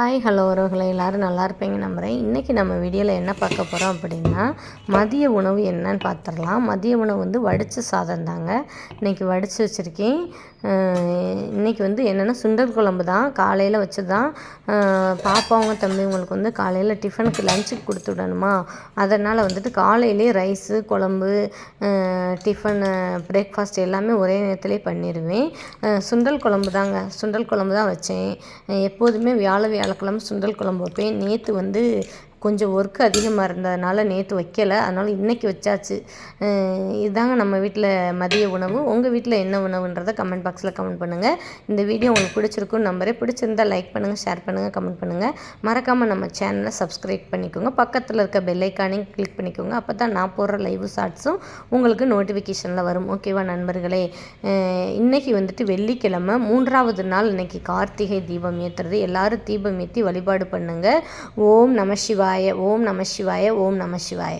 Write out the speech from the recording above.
Hi hello உறவுகளை எல்லோரும் நல்லா இருப்பீங்க நம்புகிறேன். இன்றைக்கி நம்ம வீடியோவில் என்ன பார்க்க போகிறோம் அப்படின்னா, மதிய உணவு என்னன்னு பார்த்துடலாம். மதிய உணவு வடித்த சாதம் தாங்க இன்றைக்கி வடித்து வச்சுருக்கேன். இன்றைக்கி என்னென்னா சுண்டல் குழம்பு தான், காலையில் வச்சு தான். பாப்பாவும் தம்பிங்களுக்கு காலையில் டிஃபனுக்கு லஞ்சுக்கு கொடுத்து விடணுமா, அதனால் காலையிலே ரைஸு குழம்பு டிஃபனு பிரேக்ஃபாஸ்ட் எல்லாமே ஒரே நேரத்துலேயே பண்ணிடுவேன். சுண்டல் குழம்பு தான் வச்சேன். எப்போதுமே வியாழக்கிழமை சுண்டல் குழம்பு வைப்பேன். நேற்று கொஞ்சம் ஒர்க்கு அதிகமாக இருந்ததுனால நேற்று வைக்கலை, அதனால் இன்றைக்கி வச்சாச்சு. இதுதாங்க நம்ம வீட்டில் மதிய உணவு. உங்கள் வீட்டில் என்ன உணவுன்றதை கமெண்ட் பாக்ஸில் கமெண்ட் பண்ணுங்கள். இந்த வீடியோ உங்களுக்கு பிடிச்சிருக்குன்னு நம்புறேன். பிடிச்சிருந்தால் லைக் பண்ணுங்கள், ஷேர் பண்ணுங்கள், கமெண்ட் பண்ணுங்கள். மறக்காமல் நம்ம சேனலை சப்ஸ்கிரைப் பண்ணிக்கோங்க. பக்கத்தில் இருக்க பெல் ஐக்கானையும் கிளிக் பண்ணிக்கோங்க. அப்போ தான் நான் போடுற லைவ் ஷார்ட்ஸும் உங்களுக்கு நோட்டிஃபிகேஷனில் வரும். ஓகேவா நண்பர்களே? இன்றைக்கி வெள்ளிக்கிழமை 3வது நாள். இன்றைக்கி கார்த்திகை தீபம் ஏற்றுறது. எல்லோரும் தீபம் ஏற்றி வழிபாடு பண்ணுங்கள். ஓம் நம சிவாய, ஓம் நம சிவாய, ஓம் நம சிவாய.